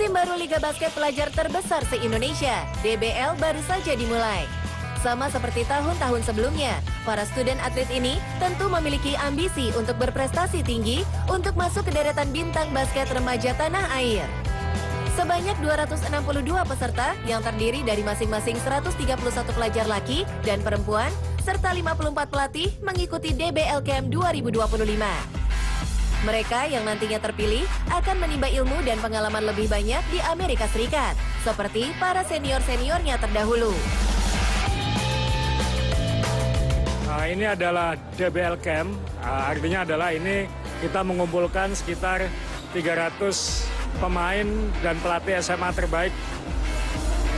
Musim baru Liga Basket Pelajar terbesar se-Indonesia, DBL baru saja dimulai. Sama seperti tahun-tahun sebelumnya, para student atlet ini tentu memiliki ambisi untuk berprestasi tinggi untuk masuk ke deretan bintang basket remaja tanah air. Sebanyak 262 peserta yang terdiri dari masing-masing 131 pelajar laki dan perempuan, serta 54 pelatih mengikuti DBL Camp 2025. Mereka yang nantinya terpilih akan menimba ilmu dan pengalaman lebih banyak di Amerika Serikat, seperti para senior-seniornya terdahulu. Ini adalah DBL Camp, artinya adalah ini kita mengumpulkan sekitar 300 pemain dan pelatih SMA terbaik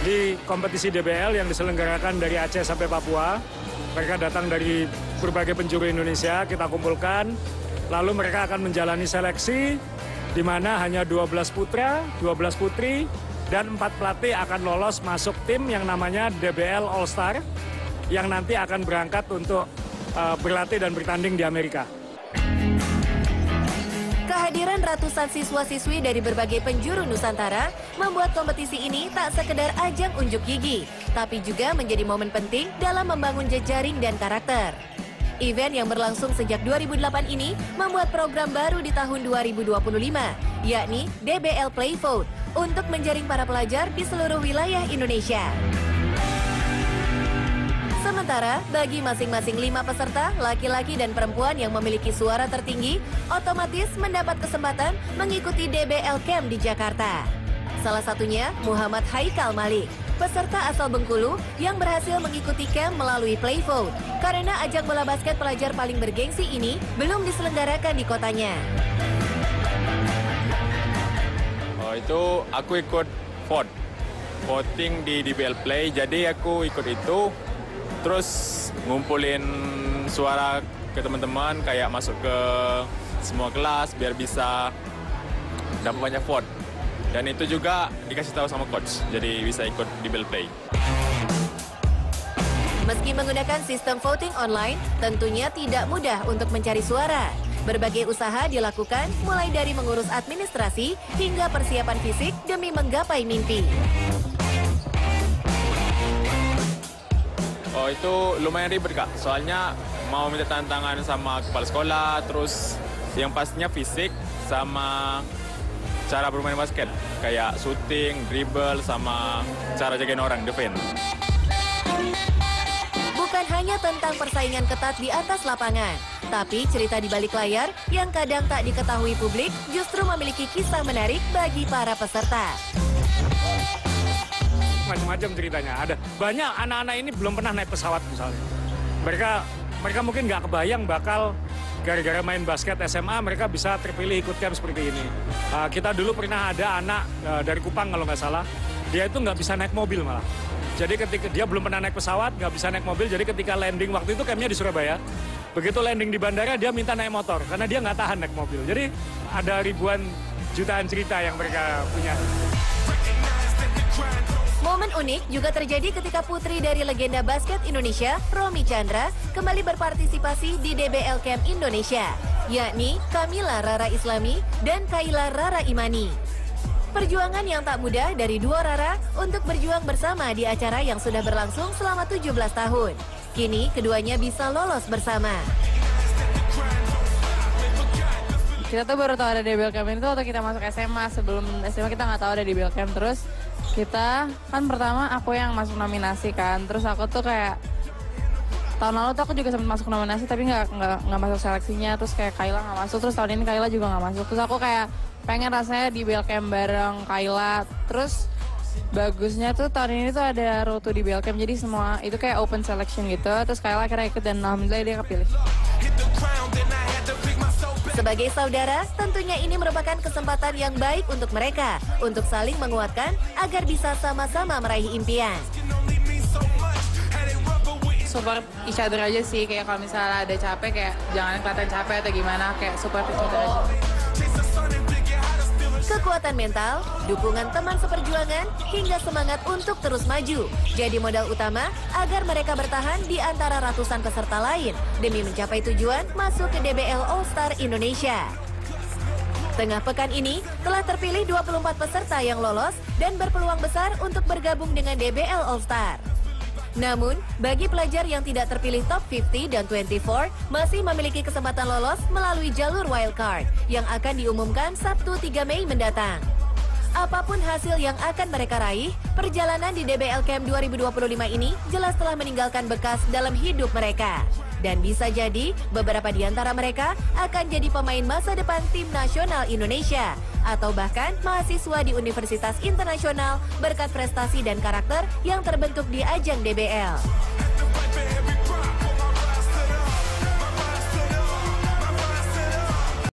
di kompetisi DBL yang diselenggarakan dari Aceh sampai Papua. Mereka datang dari berbagai penjuru Indonesia, kita kumpulkan, lalu mereka akan menjalani seleksi di mana hanya 12 putra, 12 putri, dan 4 pelatih akan lolos masuk tim yang namanya DBL All Star, yang nanti akan berangkat untuk berlatih dan bertanding di Amerika. Kehadiran ratusan siswa-siswi dari berbagai penjuru Nusantara membuat kompetisi ini tak sekedar ajang unjuk gigi, tapi juga menjadi momen penting dalam membangun jejaring dan karakter. Event yang berlangsung sejak 2008 ini membuat program baru di tahun 2025, yakni DBL Play Vote, untuk menjaring para pelajar di seluruh wilayah Indonesia. Sementara, bagi masing-masing 5 peserta, laki-laki dan perempuan yang memiliki suara tertinggi, otomatis mendapat kesempatan mengikuti DBL Camp di Jakarta. Salah satunya Muhammad Haikal Malik, peserta asal Bengkulu yang berhasil mengikuti camp melalui Play Vote, karena ajang bola basket pelajar paling bergengsi ini belum diselenggarakan di kotanya. Oh, itu aku ikut voting di DBL Play, jadi aku ikut itu. Terus ngumpulin suara ke teman-teman, kayak masuk ke semua kelas biar bisa dapat banyak vote. Dan itu juga dikasih tahu sama coach, jadi bisa ikut di DBL Play. Meski menggunakan sistem voting online, tentunya tidak mudah untuk mencari suara. Berbagai usaha dilakukan, mulai dari mengurus administrasi hingga persiapan fisik demi menggapai mimpi. Oh, itu lumayan ribet, Kak. Soalnya mau minta tantangan sama kepala sekolah, terus yang pastinya fisik sama cara bermain basket. Kayak shooting, dribble, sama cara jagain orang, defense. Bukan hanya tentang persaingan ketat di atas lapangan, tapi cerita di balik layar yang kadang tak diketahui publik justru memiliki kisah menarik bagi para peserta. Macam-macam ceritanya. Ada banyak anak-anak ini belum pernah naik pesawat misalnya. Mereka mungkin nggak kebayang bakal gara-gara main basket SMA mereka bisa terpilih ikut camp seperti ini. Kita dulu pernah ada anak dari Kupang kalau nggak salah, dia itu nggak bisa naik mobil malah. Jadi ketika dia belum pernah naik pesawat, nggak bisa naik mobil, jadi ketika landing waktu itu campnya di Surabaya, begitu landing di bandara dia minta naik motor karena dia nggak tahan naik mobil. Jadi ada ribuan jutaan cerita yang mereka punya. Momen unik juga terjadi ketika putri dari legenda basket Indonesia, Romy Chandra, kembali berpartisipasi di DBL Camp Indonesia, yakni Kamila Rara Islami dan Kaila Rara Imani. Perjuangan yang tak mudah dari dua Rara untuk berjuang bersama di acara yang sudah berlangsung selama 17 tahun. Kini keduanya bisa lolos bersama. Kita tuh baru tahu ada DBL Camp ini tuh waktu kita masuk SMA. Sebelum SMA kita nggak tahu ada DBL Camp. Terus kita kan pertama aku yang masuk nominasi kan. Terus aku tuh kayak tahun lalu tuh aku juga sempat masuk nominasi tapi nggak masuk seleksinya. Terus kayak Kaila nggak masuk. Terus tahun ini Kaila juga nggak masuk. Terus aku kayak pengen rasanya DBL Camp bareng Kaila. Terus bagusnya tuh tahun ini tuh ada Road to DBL Camp. Jadi semua itu kayak open selection gitu. Terus Kaila akhirnya ikut dan alhamdulillah dia kepilih. Sebagai saudara, tentunya ini merupakan kesempatan yang baik untuk mereka untuk saling menguatkan agar bisa sama-sama meraih impian. Support each other aja sih, kayak kalau misalnya ada capek kayak jangan kelihatan capek atau gimana, kayak support each other aja. Kekuatan mental, dukungan teman seperjuangan, hingga semangat untuk terus maju jadi modal utama agar mereka bertahan di antara ratusan peserta lain demi mencapai tujuan masuk ke DBL All Star Indonesia. Tengah pekan ini, telah terpilih 24 peserta yang lolos dan berpeluang besar untuk bergabung dengan DBL All-Star. Namun, bagi pelajar yang tidak terpilih top 50 dan 24, masih memiliki kesempatan lolos melalui jalur wildcard yang akan diumumkan Sabtu 3 Mei mendatang. Apapun hasil yang akan mereka raih, perjalanan di DBL Camp 2025 ini jelas telah meninggalkan bekas dalam hidup mereka. Dan bisa jadi beberapa di antara mereka akan jadi pemain masa depan tim nasional Indonesia atau bahkan mahasiswa di universitas internasional berkat prestasi dan karakter yang terbentuk di ajang DBL.